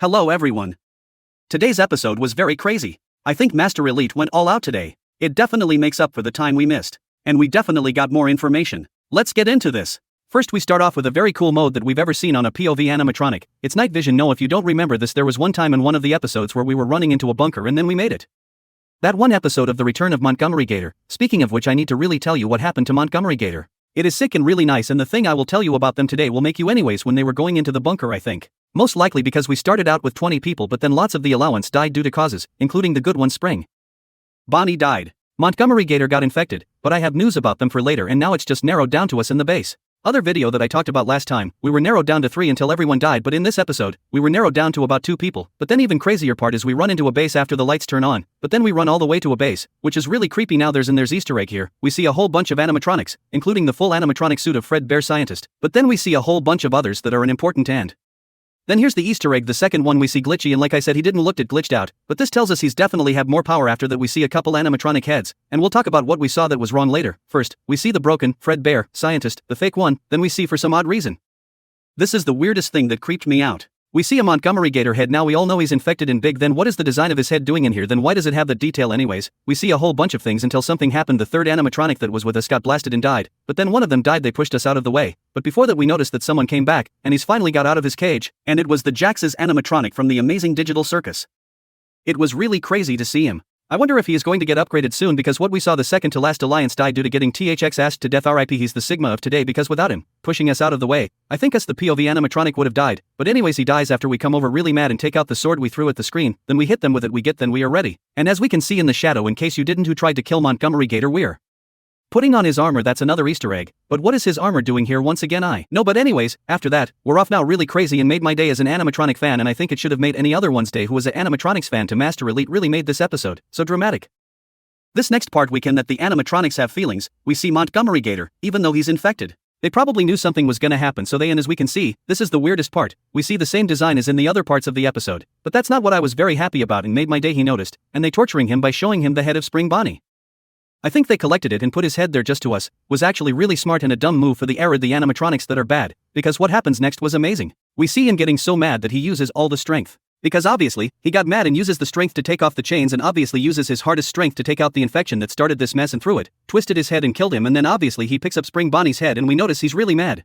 Hello everyone. Today's episode was very crazy. I think Master Elite went all out today. It definitely makes up for the time we missed. And we definitely got more information. Let's get into this. First we start off with a very cool mode that we've ever seen on a POV animatronic. It's night vision. No, if you don't remember this, there was one time in one of the episodes where we were running into a bunker and then we made it. That one episode of The Return of Montgomery Gator. Speaking of which, I need to really tell you what happened to Montgomery Gator. It is sick and really nice, and the thing I will tell you about them today will make you anyways when they were going into the bunker, I think. Most likely because we started out with 20 people, but then lots of the allowance died due to causes, including the good one, Spring. Bonnie died. Montgomery Gator got infected, but I have news about them for later, and now it's just narrowed down to us in the base. Other video that I talked about last time, we were narrowed down to 3 until everyone died, but in this episode, we were narrowed down to about 2 people. But then even crazier part is we run into a base after the lights turn on, but then we run all the way to a base, which is really creepy. Now there's Easter egg here. We see a whole bunch of animatronics, including the full animatronic suit of Fred Bear Scientist, but then we see a whole bunch of others that are important and then here's the Easter egg, the second one. We see Glitchy, and like I said, he didn't look it glitched out, but this tells us he's definitely have more power. After that we see a couple animatronic heads, and we'll talk about what we saw that was wrong later. First, we see the broken Fred Bear Scientist, the fake one, then we see for some odd reason. This is the weirdest thing that creeped me out. We see a Montgomery Gator head. Now we all know he's infected and big, then what is the design of his head doing in here? Then why does it have that detail anyways? We see a whole bunch of things until something happened. The third animatronic that was with us got blasted and died, but then one of them died. They pushed us out of the way, but before that we noticed that someone came back, and he's finally got out of his cage, and it was the Jax's animatronic from the Amazing Digital Circus. It was really crazy to see him. I wonder if he is going to get upgraded soon, because what we saw, the second to last alliance died due to getting THX asked to death. RIP, he's the Sigma of today, because without him pushing us out of the way, I think us the POV animatronic would have died. But anyways, he dies after we come over really mad and take out the sword we threw at the screen, then we hit them with it. Then we are ready. And as we can see in the shadow, in case you didn't, who tried to kill Montgomery Gator, we're putting on his armor. That's another Easter egg, but what is his armor doing here once again? I know, but anyways, after that, we're off now. Really crazy, and made my day as an animatronic fan, and I think it should have made any other one's day who was an animatronics fan. To Master Elite really made this episode so dramatic. This next part, we can that the animatronics have feelings. We see Montgomery Gator, even though he's infected. They probably knew something was gonna happen, so and as we can see, this is the weirdest part. We see the same design as in the other parts of the episode, but that's not what I was very happy about and made my day. He noticed, and they torturing him by showing him the head of Spring Bonnie. I think they collected it and put his head there just to us, was actually really smart and a dumb move for the animatronics that are bad, because what happens next was amazing. We see him getting so mad that he uses all the strength. Because obviously, he got mad and uses the strength to take off the chains, and obviously uses his hardest strength to take out the infection that started this mess and threw it, twisted his head and killed him, and then obviously he picks up Spring Bonnie's head and we notice he's really mad.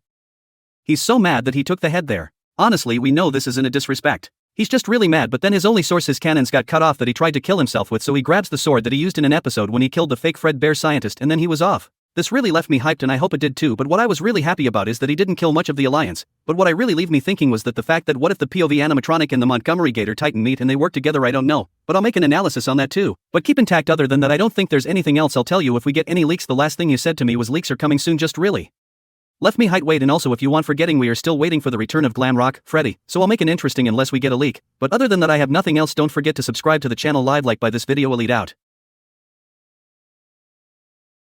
He's so mad that he took the head there. Honestly, we know this isn't a disrespect. He's just really mad, but then his only source, his cannons, got cut off that he tried to kill himself with, so he grabs the sword that he used in an episode when he killed the fake Fred Bear Scientist, and then he was off. This really left me hyped, and I hope it did too, but what I was really happy about is that he didn't kill much of the alliance, but what I really leave me thinking was that the fact that what if the POV animatronic and the Montgomery Gator Titan meet and they work together? I don't know, but I'll make an analysis on that too. But keep intact. Other than that, I don't think there's anything else I'll tell you. If we get any leaks, the last thing you said to me was leaks are coming soon, just really left me hyped. Wait, and also if you want forgetting, we are still waiting for the return of Glam Rock Freddy, so I'll make it interesting unless we get a leak. But other than that, I have nothing else. Don't forget to subscribe to the channel. Live like by this video. Elite out.